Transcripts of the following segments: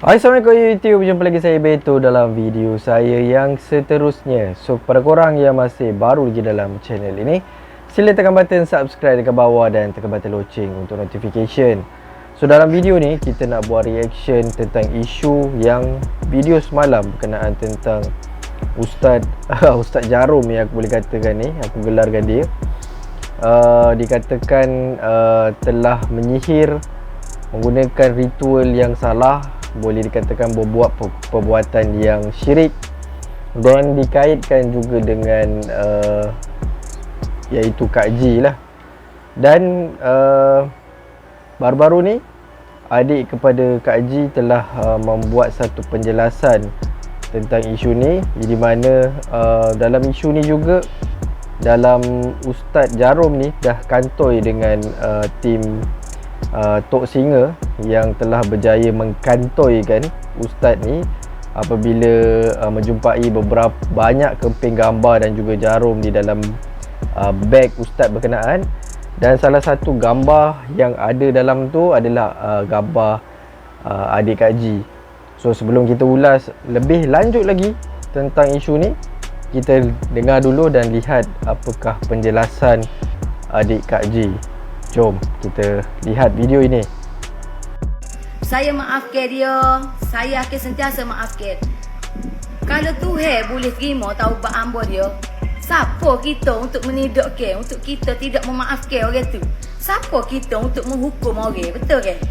Hai, Assalamualaikum YouTube. Jumpa lagi saya Beto dalam video saya yang seterusnya. So, kepada korang yang masih baru lagi dalam channel ini, sila tekan button subscribe dekat bawah dan tekan button loceng untuk notification. So, dalam video ni kita nak buat reaction tentang isu yang video semalam berkenaan tentang Ustaz Ustaz Jarom yang aku boleh katakan ni, aku gelarkan dia. Dikatakan telah menyihir menggunakan ritual yang salah, boleh dikatakan berbuat perbuatan yang syirik, dan dikaitkan juga dengan iaitu Kak G lah. Dan baru-baru ni adik kepada Kak G telah membuat satu penjelasan tentang isu ni, di mana dalam isu ni juga dalam Ustaz Jarom ni dah kantoi dengan tim Tok Singer yang telah berjaya mengkantoikan Ustaz ni apabila menjumpai beberapa banyak kemping gambar dan juga jarum di dalam beg Ustaz berkenaan. Dan salah satu gambar yang ada dalam tu adalah gambar adik Kak G. So, sebelum kita ulas lebih lanjut lagi tentang isu ni, kita dengar dulu dan lihat apakah penjelasan adik Kak G. Jom kita lihat video ini. Saya maafkan dia. Saya akan sentiasa maafkan. Kalau Tuhan boleh terima taubat hamba dia, siapa kita untuk menidakkan, untuk kita tidak memaafkan orang tu? Siapa kita untuk menghukum orang, betul kan?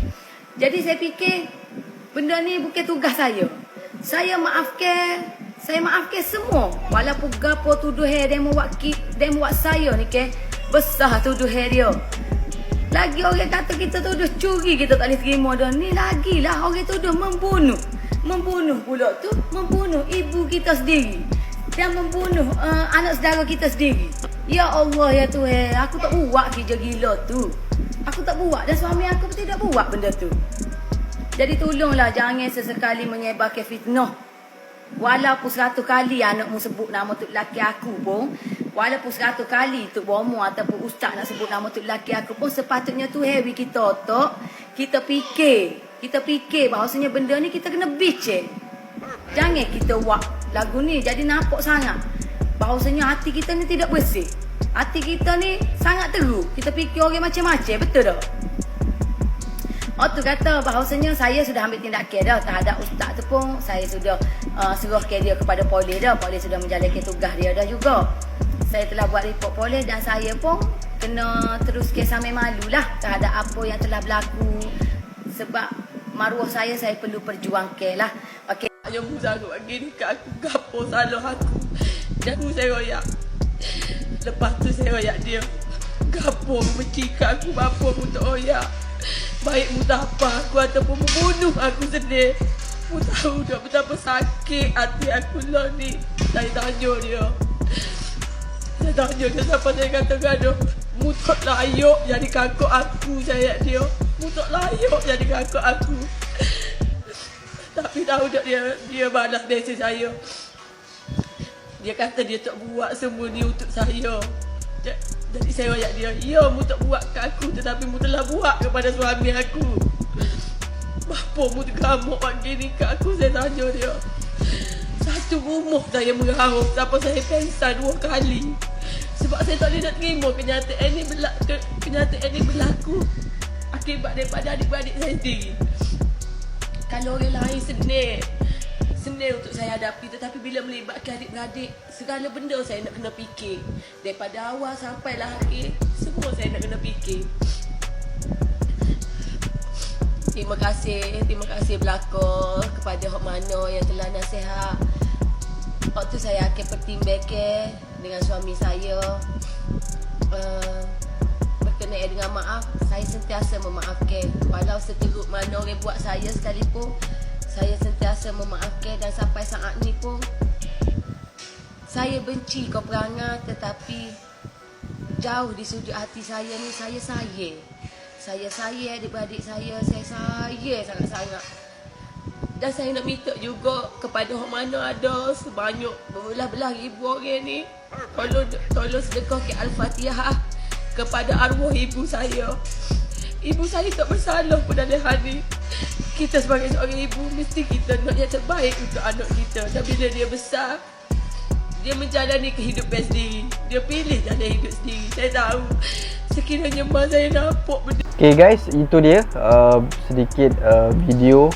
Jadi saya fikir benda ni bukan tugas saya. Saya maafkan semua. Walaupun gapo tuduhan dia buat saya ni ke, besar tuduhan dia. Lagi orang kata kita tuduh curi, kita tak boleh terima dah. Ni lagilah orang tuduh membunuh. Membunuh pula tu, membunuh ibu kita sendiri dan membunuh anak saudara kita sendiri. Ya Allah, ya Tuhan, aku tak buat kerja gila tu. Aku tak buat, dan suami aku pun tidak buat benda tu. Jadi tolonglah jangan sesekali menyebarkan fitnah. Walaupun 100 kali anakmu sebut nama tok laki aku pun, walaupun 100 kali Tok Bomo ataupun ustaz nak sebut nama tok laki aku pun, sepatutnya tu heavy kita tok, kita fikir bahawasanya benda ni kita kena bicek. Jangan kita buat lagu ni jadi nampak sangat bahawasanya hati kita ni tidak bersih. Hati kita ni sangat teruk. Kita fikir orang macam-macam, betul tak? Tu kata bahawasanya saya sudah ambil tindakan dah terhadap ustaz tu pun. Saya sudah serahkan dia kepada polis dah. Polis sudah menjalankan tugas dia dah juga. Saya telah buat report polis dan saya pun kena teruskan sampai malu lah terhadap apa yang telah berlaku. Sebab maruah saya perlu perjuangkan lah. Okay. Yang berzaruh lagi ni kat aku, gapo salah aku. Dan saya royak. Lepas tu saya royak dia. Gapo benci kat aku, bapa pun tak royak. Baik mu tak apa aku ataupun membunuh aku sendiri. Mu tahu tak betapa sakit hati aku lah ni. Saya tanya dia. Siapa saya kata gaduh. Mu tak layak jadi kakak aku, saya dia. Mu tak layak jadi kakak aku. Tapi tahu tak dia balas mesej saya. Dia kata dia tak buat semua ni untuk saya. Jadi saya royak dia, ya mu tak buat kat aku, tetapi mu telah buat kepada suami aku. Bapa mu tergamuk pagi ni kat aku, saya tanya dia. Satu rumah saya meraung sampai saya pensan 2 kali. Sebab saya tak boleh nak terima kenyataan ni berlaku akibat daripada adik-beradik saya sendiri. Kalau orang lain senang untuk saya hadapi, tetapi bila melibatkan adik-beradik, segala benda saya nak kena fikir. Daripada awal sampailah akhir, semua saya nak kena fikir. Terima kasih belakang kepada Hok Mano yang telah nasihat. Waktu saya akan pertimbangkan dengan suami saya berkenaan dengan maaf. Saya sentiasa memaafkan. Walau seteruk mana orang buat saya sekalipun, saya sentiasa memaafkan. Dan sampai saat ni pun saya benci kau perangai, tetapi jauh di sudut hati saya ni saya sayang. Saya sayang adik-beradik saya sayang sangat-sangat. Dan saya nak minta juga kepada orang mana ada sebanyak berbelah-belah ribu orang ni, tolong sedekah ke Al-Fatihah kepada arwah ibu saya. Ibu saya tak bersalah pun dalam hal ni. Kita sebagai seorang ibu, mesti kita nak yang terbaik untuk anak kita. Dan bila dia besar, dia menjalani kehidupan sendiri. Dia pilih jalan hidup sendiri. Saya tahu sekiranya mak saya nampak benda. Okay guys, itu dia sedikit video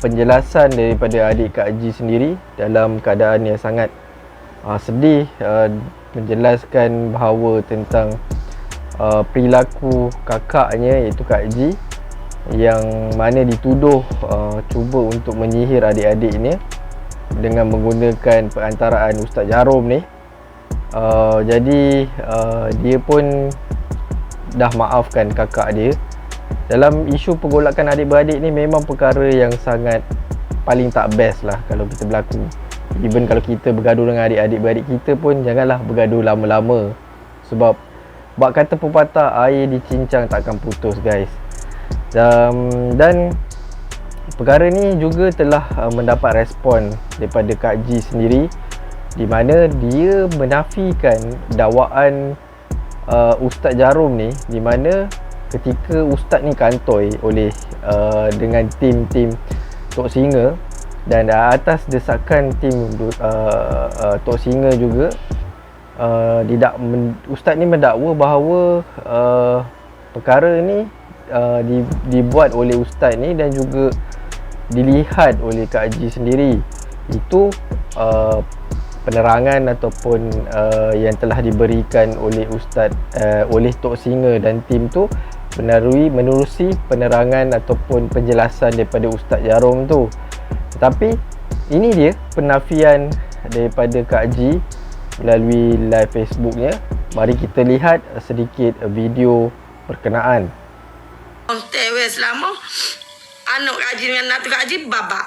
penjelasan daripada adik Kak Haji sendiri dalam keadaan yang sangat sedih, menjelaskan bahawa tentang perilaku kakaknya iaitu Kak Haji yang mana dituduh cuba untuk menyihir adik-adiknya dengan menggunakan perantaraan Ustaz Jarom ni. Jadi dia pun dah maafkan kakak dia. Dalam isu pergolakan adik-beradik ni memang perkara yang sangat paling tak best lah kalau kita berlaku. Even kalau kita bergaduh dengan adik-beradik kita pun janganlah bergaduh lama-lama. Sebab bab kata pepatah, air dicincang takkan putus guys. Dan perkara ni juga telah mendapat respon daripada Kak Haji sendiri, di mana dia menafikan dakwaan Ustaz Jarom ni, di mana ketika Ustaz ni kantoi oleh dengan tim Tok Singa, dan atas desakan tim Tok Singa juga Ustaz ni mendakwa bahawa perkara ni dibuat oleh Ustaz ni dan juga dilihat oleh Kak Haji sendiri. Itu penerangan ataupun yang telah diberikan oleh Ustaz oleh Tok Singa dan tim tu menerusi penerangan ataupun penjelasan daripada Ustaz Jarom tu. Tetapi ini dia penafian daripada Kak Haji melalui live Facebooknya. Mari kita lihat sedikit video berkenaan. Selama anak Kak Haji dengan anak Kak Haji babak.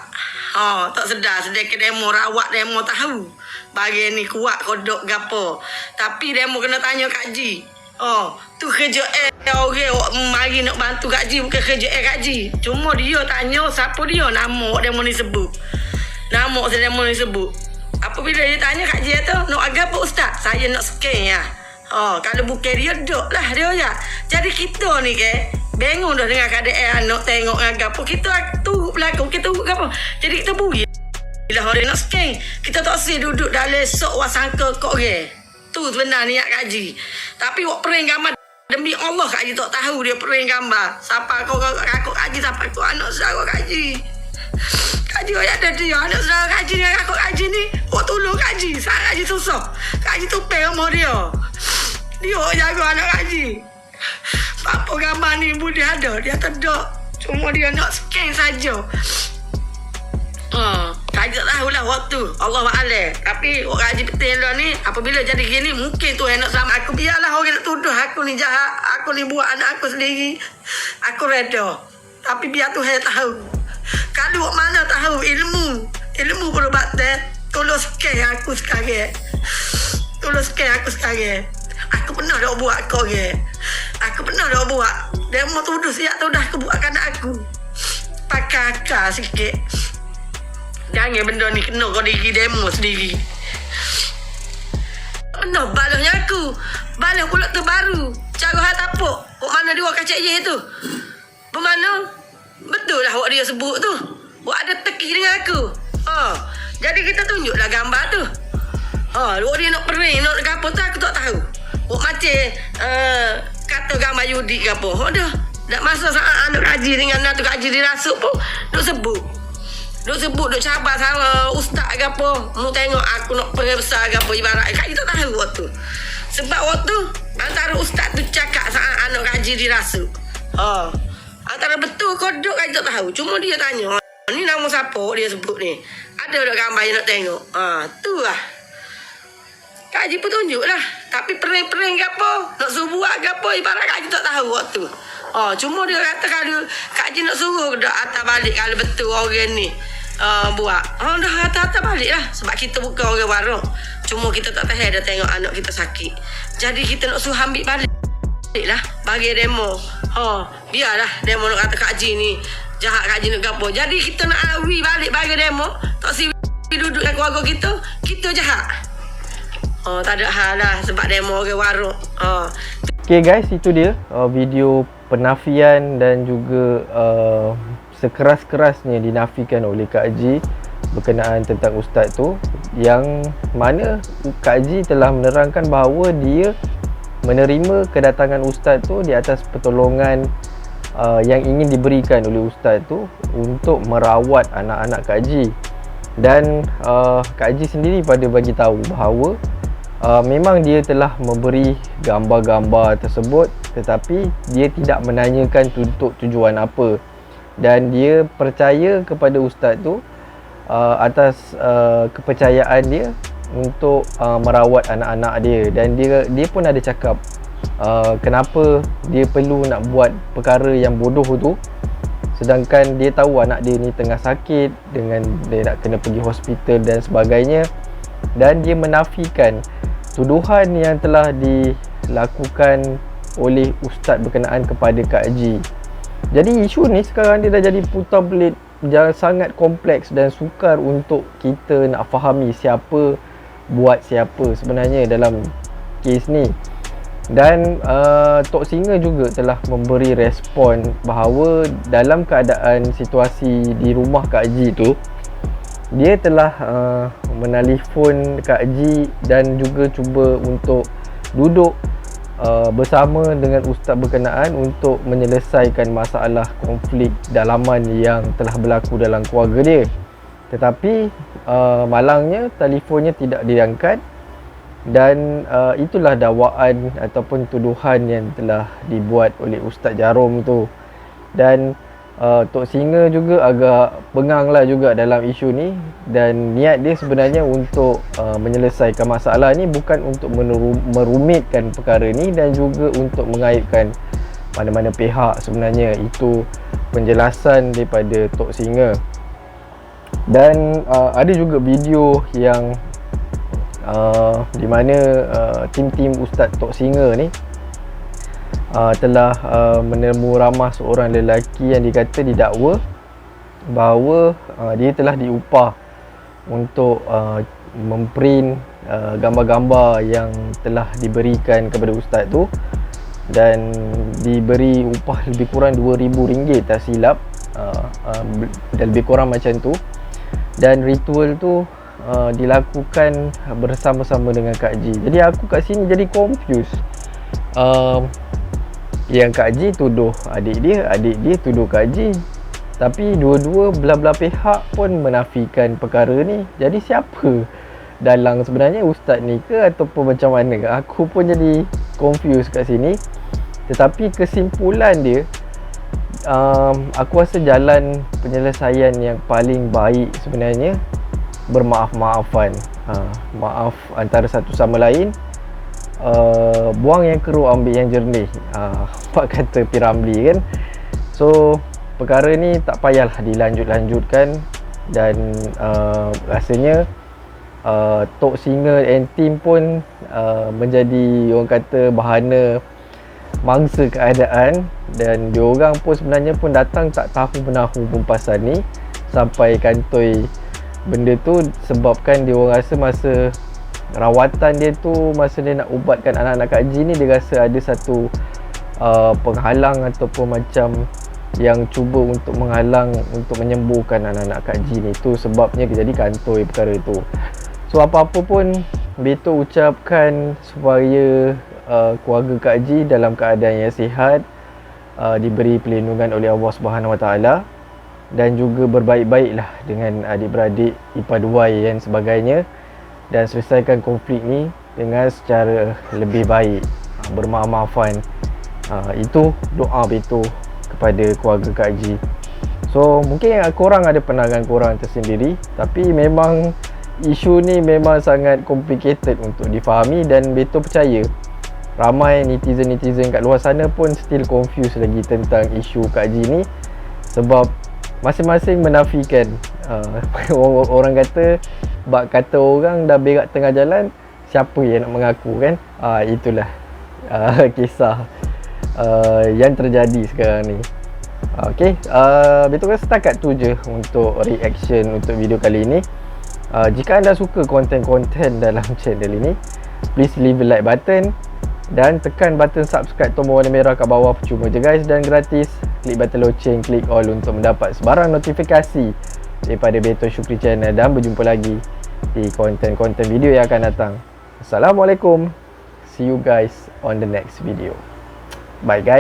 Tak sedar sedekah demo rawat demo tahu. Bagi ni kuat kodok gapo. Tapi demo kena tanya Kak Haji. Tu kerja orang mari nak bantu Kak Haji, bukan kerja Kak Haji. Cuma dia tanya siapa dia, nama demo ni sebut. Nama demo ni sebut. Apabila dia tanya Kak Haji tu, nak agak apa ustaz? Saya nak scan ya. Kalau bukan dia dok lah dia ya. Jadi kita ni ke bingung dah dengan keadaan nak tengok agak apa. Kita turut belakang, kita turut apa. Jadi kita buri lah orang nak scan. Kita tak sih duduk dalam sok wasangka kok orang. Tu sebenarnya niat Kak Haji. Tapi wak pering gambar demi Allah Kak Haji tak tahu dia pering gambar. Siapa kau kakak Kak Haji, siapa kau anak saudara Kak Haji. Kak Haji ada dia anak saudara Kak Haji dengan kakak Kak Haji ni. Wak tolong Kak Haji. Kak Haji susah. Kak Haji tupeng sama dia. Dia jaga anak Kak Haji. Apa gambar ni ibu dia ada. Dia tak. Cuma dia nak scan saja. Kak Haji tak tahulah waktu. Allah Ta'ala. Tapi Kak Haji betul lah ni. Apabila jadi gini mungkin Tuhan nak selamat aku. Biarlah orang nak tuduh aku ni jahat. Aku ni buat anak aku sendiri. Aku reda. Tapi biar Tuhan tahu. Kalau mana tahu ilmu perubatan. Tolong scan aku sekarang. Tolong scan aku sekarang. Aku pernah dah buat kau ke. Aku pernah dah buat. Dia mau tuduh siap tu dah aku buat anak aku. Pakai akal sikit. Jangan benda ni kena kau diri demo sendiri. Mana balahnya aku. Balah pula terbaru. Cara hal tapuk. Kok mana dia kacak je tu. Bermana? Betul lah awak dia sebut tu. Awak ada teki dengan aku. Jadi kita tunjuklah gambar tu. Awak dia nak pering, nak apa tu aku tak tahu. Awak macam kata gambar judi ke apa. Dah. Tak masa saat anak Kak Haji dengan anak Kak Haji dirasuk pun. Duk sebut. Duk cabar sama ustaz ke apa. Mu tengok aku nak pergi besar ke apa. Ibarat Kak Haji tak tahu waktu. Sebab waktu antara ustaz tu cakap saat anak Kak Haji dirasuk. Antara betul kodok Kak Haji tak tahu. Cuma dia tanya. Ni nama siapa dia sebut ni. Ada tak gambar yang nak tengok. Tu lah. Kak Haji pun tunjuk lah. Tapi pering-pering ke apa. Nak suruh buat ke apa. Ibarat Kak Haji tak tahu waktu. Cuma dia kata kalau Kak Haji nak suruh dah atas balik. Kalau betul orang ni buat. Dah atas balik lah. Sebab kita bukan orang warung. Cuma kita tak tahu dah tengok anak kita sakit. Jadi kita nak suruh ambil balik lah. Bagi demo. Biarlah demo nak kata Kak Haji ni jahat, Kak Haji nak gapo. Jadi kita nak awi balik bagi demo. Tak si duduk dengan keluarga kita jahat. Tak ada hal lah sebab demo orang warung. Okay guys, itu dia video penafian dan juga sekeras-kerasnya dinafikan oleh Kak Haji berkenaan tentang ustaz tu, yang mana Kak Haji telah menerangkan bahawa dia menerima kedatangan ustaz tu di atas pertolongan yang ingin diberikan oleh ustaz tu untuk merawat anak-anak Kak Haji. Dan Kak Haji sendiri pada bagi tahu bahawa memang dia telah memberi gambar-gambar tersebut, tetapi dia tidak menanyakan untuk tujuan apa, dan dia percaya kepada ustaz tu atas kepercayaan dia untuk merawat anak-anak dia. Dan dia pun ada cakap kenapa dia perlu nak buat perkara yang bodoh tu, sedangkan dia tahu anak dia ni tengah sakit, dengan dia nak kena pergi hospital dan sebagainya. Dan dia menafikan tuduhan yang telah dilakukan oleh ustaz berkenaan kepada Kak Haji. Jadi isu ni sekarang dia dah jadi putar belit, yang sangat kompleks dan sukar untuk kita nak fahami siapa buat siapa sebenarnya dalam kes ni. Dan Tok Singa juga telah memberi respon bahawa dalam keadaan situasi di rumah Kak Haji tu, dia telah menelefon Kak Haji dan juga cuba untuk duduk bersama dengan ustaz berkenaan untuk menyelesaikan masalah konflik dalaman yang telah berlaku dalam keluarga dia. Tetapi malangnya telefonnya tidak diangkat, dan itulah dakwaan ataupun tuduhan yang telah dibuat oleh Ustaz Jarom tu. Dan Tok Singa juga agak bengang lah juga dalam isu ni, dan niat dia sebenarnya untuk menyelesaikan masalah ni, bukan untuk merumitkan perkara ni dan juga untuk mengaibkan mana-mana pihak sebenarnya. Itu penjelasan daripada Tok Singa. Dan ada juga video yang di mana tim-tim Ustaz Tok Singa ni telah menemu ramah seorang lelaki yang dikata didakwa bahawa dia telah diupah untuk memprint gambar-gambar yang telah diberikan kepada ustaz tu, dan diberi upah lebih kurang RM2,000 tak silap, dan lebih kurang macam tu. Dan ritual tu dilakukan bersama-sama dengan Kak Haji. Jadi aku kat sini jadi confused. Yang Kak Haji tuduh adik dia tuduh Kak Haji, tapi dua-dua belah-belah pihak pun menafikan perkara ni. Jadi siapa dalang sebenarnya, ustaz ni ke ataupun macam mana? Aku pun jadi confused kat sini. Tetapi kesimpulan dia, aku rasa jalan penyelesaian yang paling baik sebenarnya bermaaf-maafan. Maaf antara satu sama lain. Buang yang keruh, ambil yang jernih, apa kata Piramli kan. So perkara ni tak payahlah dilanjut-lanjutkan. Dan rasanya Tok Singa and team pun menjadi orang kata bahana mangsa keadaan. Dan diorang pun sebenarnya pun datang tak tahu menahu pun pasal ni, sampai kantoi benda tu sebabkan diorang rasa masa rawatan dia tu, masa dia nak ubatkan anak-anak Kak Haji ni, dia rasa ada satu penghalang ataupun macam yang cuba untuk menghalang untuk menyembuhkan anak-anak Kak Haji ni. Tu sebabnya jadi kantoi perkara tu. So apa-apa pun Beto ucapkan supaya keluarga Kak Haji dalam keadaan yang sihat, diberi perlindungan oleh Allah Subhanahu Wa Taala, dan juga berbaik-baiklah dengan adik-beradik, ipar-duai dan sebagainya, dan selesaikan konflik ni dengan secara lebih baik, bermaaf-maafan. Itu doa Beto kepada keluarga Kak Haji. So mungkin korang ada pandangan korang tersendiri, tapi memang isu ni memang sangat complicated untuk difahami, dan Beto percaya ramai netizen-netizen kat luar sana pun still confused lagi tentang isu Kak Haji ni, sebab masing-masing menafikan. Orang kata, bak kata orang dah berak tengah jalan, siapa yang nak mengaku kan. Itulah kisah yang terjadi sekarang ni. Okay, Beto rasa setakat tu je untuk reaction untuk video kali ini. Jika anda suka konten-konten dalam channel ini, please leave a like button, Dan tekan button subscribe tombol warna merah kat bawah, percuma je guys dan gratis. Klik button loceng, klik all untuk mendapat sebarang notifikasi daripada Beto Syukri Channel. Dan berjumpa lagi di konten-konten video yang akan datang. Assalamualaikum. See you guys on the next video. Bye guys.